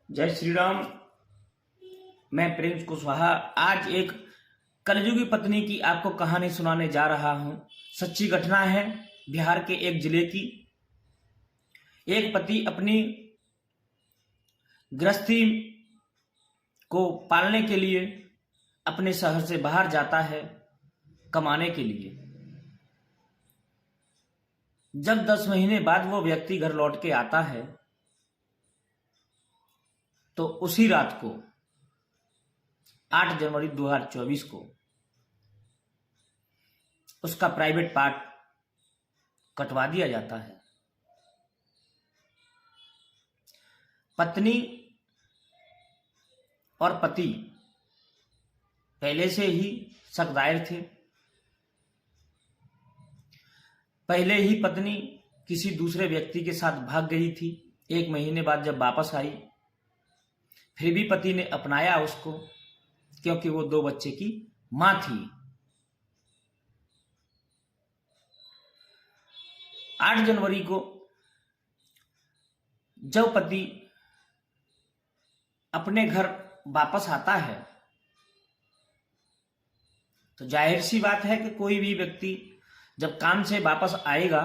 जय श्री राम। मैं प्रिंस कुशवाहा आज एक कलयुगी पत्नी की आपको कहानी सुनाने जा रहा हूं। सच्ची घटना है बिहार के एक जिले की। एक पति अपनी गृहस्थी को पालने के लिए अपने शहर से बाहर जाता है कमाने के लिए। जब 10 महीने बाद वो व्यक्ति घर लौट के आता है तो उसी रात को 8 जनवरी 2024 को उसका प्राइवेट पार्ट कटवा दिया जाता है। पत्नी और पति पहले से ही शक दायर थे। पहले ही पत्नी किसी दूसरे व्यक्ति के साथ भाग गई थी। 1 महीने बाद जब वापस आई फिर भी पति ने अपनाया उसको, क्योंकि वो 2 बच्चे की मां थी। 8 जनवरी को जब पति अपने घर वापस आता है तो जाहिर सी बात है कि कोई भी व्यक्ति जब काम से वापस आएगा,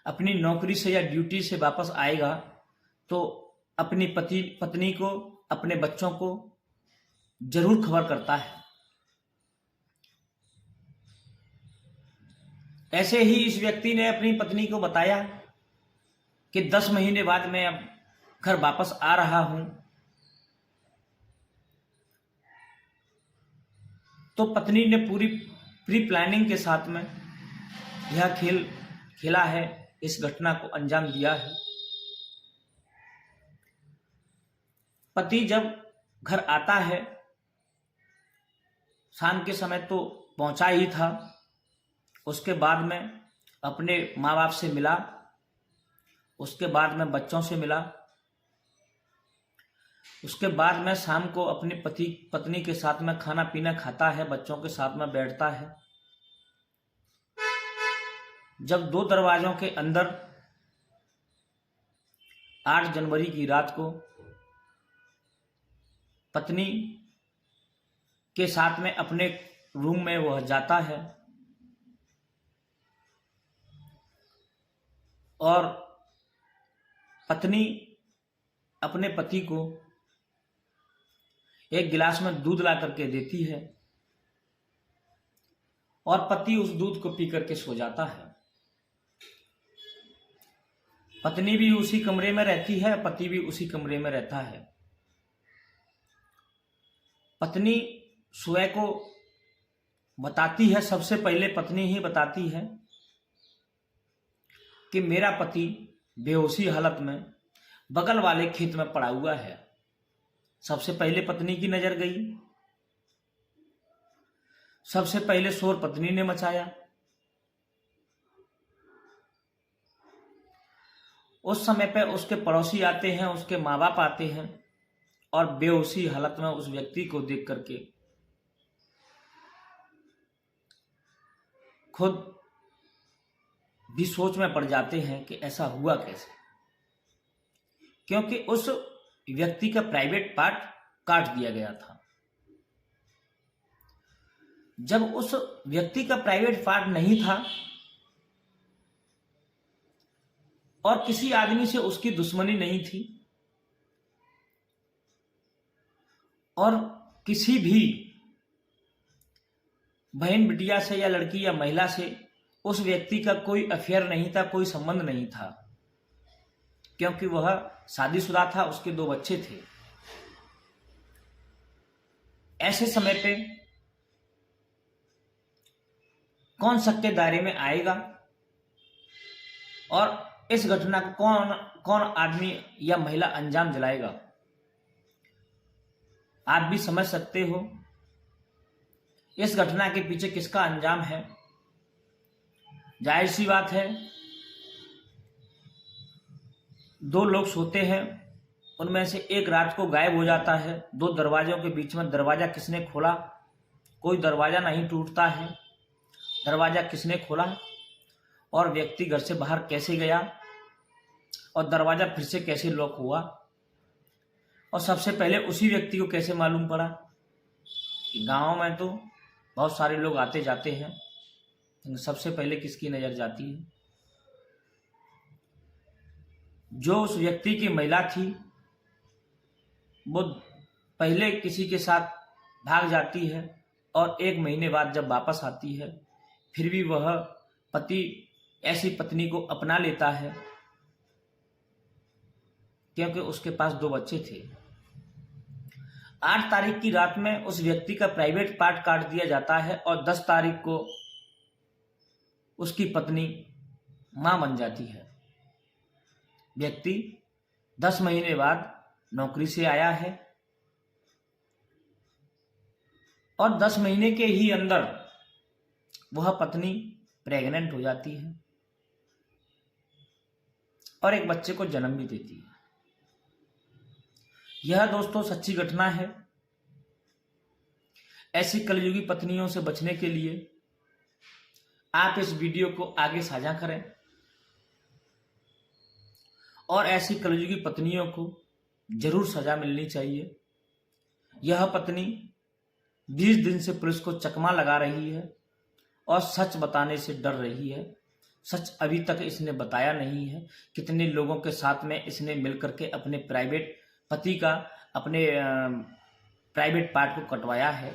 अपनी नौकरी से या ड्यूटी से वापस आएगा, तो अपनी पत्नी को, अपने बच्चों को जरूर खबर करता है। ऐसे ही इस व्यक्ति ने अपनी पत्नी को बताया कि 10 महीने बाद मैं अब घर वापस आ रहा हूं। तो पत्नी ने पूरी प्री प्लानिंग के साथ में यह खेल खेला है, इस घटना को अंजाम दिया है। पति जब घर आता है, शाम के समय तो पहुंचा ही था, उसके बाद में अपने माँ बाप से मिला, उसके बाद में बच्चों से मिला, उसके बाद में शाम को अपनी पत्नी के साथ में खाना पीना खाता है, बच्चों के साथ में बैठता है। जब 2 दरवाजों के अंदर 8 जनवरी की रात को पत्नी के साथ में अपने रूम में वह जाता है और पत्नी अपने पति को एक गिलास में दूध ला करके देती है और पति उस दूध को पी करके सो जाता है। पत्नी भी उसी कमरे में रहती है, पति भी उसी कमरे में रहता है। पत्नी स्वयं को बताती है, सबसे पहले पत्नी ही बताती है कि मेरा पति बेहोशी हालत में बगल वाले खेत में पड़ा हुआ है। सबसे पहले पत्नी की नजर गई, सबसे पहले शोर पत्नी ने मचाया। उस समय पे उसके पड़ोसी आते हैं, उसके माँ बाप आते हैं और बेहोशी हालत में उस व्यक्ति को देख करके खुद भी सोच में पड़ जाते हैं कि ऐसा हुआ कैसे, क्योंकि उस व्यक्ति का प्राइवेट पार्ट काट दिया गया था। जब उस व्यक्ति का प्राइवेट पार्ट नहीं था और किसी आदमी से उसकी दुश्मनी नहीं थी और किसी भी बहन बिटिया से या लड़की या महिला से उस व्यक्ति का कोई अफेयर नहीं था, कोई संबंध नहीं था, क्योंकि वह शादीशुदा था, उसके 2 बच्चे थे। ऐसे समय पे कौन शक के दायरे में आएगा और इस घटना को कौन आदमी या महिला अंजाम दिलाएगा। आप भी समझ सकते हो इस घटना के पीछे किसका अंजाम है। जाहिर सी बात है, 2 लोग सोते हैं, उनमें से एक रात को गायब हो जाता है। 2 दरवाजों के बीच में दरवाजा किसने खोला, कोई दरवाजा नहीं टूटता है। दरवाजा किसने खोला और व्यक्ति घर से बाहर कैसे गया और दरवाजा फिर से कैसे लॉक हुआ, और सबसे पहले उसी व्यक्ति को कैसे मालूम पड़ा? गाँव में तो बहुत सारे लोग आते जाते हैं, लेकिन सबसे पहले किसकी नज़र जाती है? जो उस व्यक्ति की महिला थी वो पहले किसी के साथ भाग जाती है और 1 महीने बाद जब वापस आती है फिर भी वह पति ऐसी पत्नी को अपना लेता है, क्योंकि उसके पास 2 बच्चे थे। 8 तारीख की रात में उस व्यक्ति का प्राइवेट पार्ट काट दिया जाता है और 10 तारीख को उसकी पत्नी मां बन जाती है। व्यक्ति 10 महीने बाद नौकरी से आया है और 10 महीने के ही अंदर वह पत्नी प्रेग्नेंट हो जाती है और एक बच्चे को जन्म भी देती है। यह दोस्तों सच्ची घटना है। ऐसी कलयुगी पत्नियों से बचने के लिए आप इस वीडियो को आगे साझा करें और ऐसी कलयुगी पत्नियों को जरूर सजा मिलनी चाहिए। यह पत्नी 20 दिन से पुलिस को चकमा लगा रही है और सच बताने से डर रही है। सच अभी तक इसने बताया नहीं है। कितने लोगों के साथ में इसने मिलकर के अपने प्राइवेट पति का अपने प्राइवेट पार्ट को कटवाया है।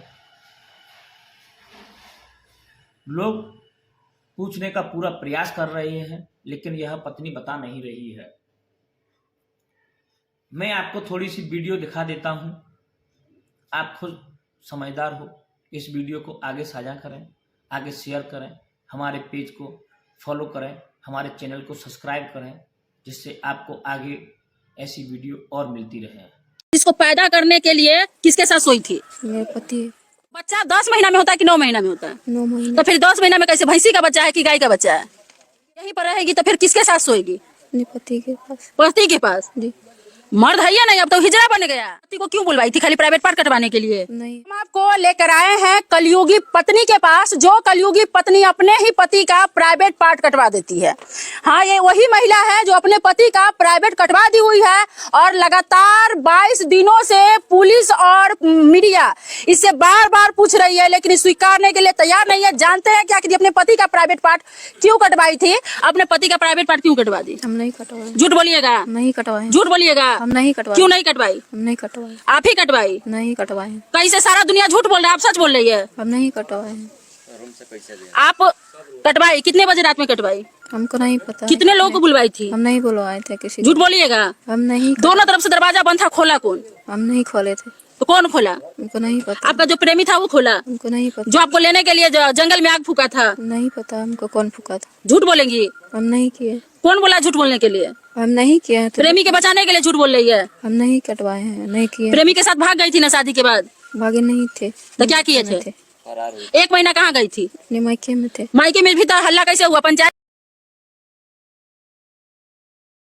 लोग पूछने का पूरा प्रयास कर रहे हैं, लेकिन यह पत्नी बता नहीं रही है। मैं आपको थोड़ी सी वीडियो दिखा देता हूं, आप खुद समझदार हो। इस वीडियो को आगे साझा करें, आगे शेयर करें, हमारे पेज को फॉलो करें, हमारे चैनल को सब्सक्राइब करें, जिससे आपको आगे ऐसी वीडियो और मिलती रहे। इसको पैदा करने के लिए किसके साथ सोई थी? मेरे पति। बच्चा 10 महीना में होता है कि 9 महीना में होता है? 9 महीने। तो फिर 10 महीना में कैसे भैंसी का बच्चा है कि गाय का बच्चा है? यहीं पर रहेगी तो फिर किसके साथ सोएगी? अपने पति के पास। पति के पास? जी। मर्द है या नहीं? अब तो हिजड़ा बन गया। पति को क्यों बुलवाई थी? खाली प्राइवेट पार्ट कटवाने के लिए? नहीं। हम आपको लेकर आए हैं कलयुगी पत्नी के पास, जो कलयुगी पत्नी अपने ही पति का प्राइवेट पार्ट कटवा देती है। हाँ, ये वही महिला है जो अपने पति का प्राइवेट कटवा दी हुई है और लगातार 22 दिनों से पुलिस और मीडिया इससे बार बार पूछ रही है, लेकिन स्वीकारने के लिए तैयार नहीं है। जानते हैं क्या कि अपने पति का प्राइवेट पार्ट क्यों कटवाई थी? अपने पति का प्राइवेट पार्ट क्यों कटवा दी? हम नहीं कटवाए। झूठ बोलिएगा। नहीं कटवाए। झूठ बोलिएगा। हम नहीं कटवाए। क्यों नहीं कटवाई? हम नहीं कटवाए। आप ही कटवाई? नहीं कटवाए। कहीं से सारा दुनिया झूठ बोल रहा है, आप सच बोल रही है। हम नहीं कटवाए। आप कटवाई? कितने बजे रात में कटवाई? हमको नहीं पता। कितने लोगों को बुलवाई थी? हम नहीं बुलवाए थे किसी। झूठ बोलिएगा। हम नहीं। दोनों तरफ से दरवाजा बंद था, खोला कौन? हम नहीं खोले थे। तो कौन खोला? हमको नहीं पता। आपका जो प्रेमी था वो खोला? हमको नहीं पता। जो आपको लेने के लिए जंगल में आग फूका था? नहीं पता हमको कौन फूका था। झूठ बोलेंगी। हम नहीं किए। कौन बोला झूठ बोलने के लिए? हम नहीं किए। तो प्रेमी के बचाने के लिए झूठ बोल रही है। हम नहीं कटवाए हैं। नहीं किए। प्रेमी के साथ भाग गई थी ना शादी के बाद? भागे नहीं थे। तो क्या किए थे? 1 महीना कहाँ गई थी? अपने मायके में थे। मायके में भी तो हल्ला कैसे हुआ? पंचायत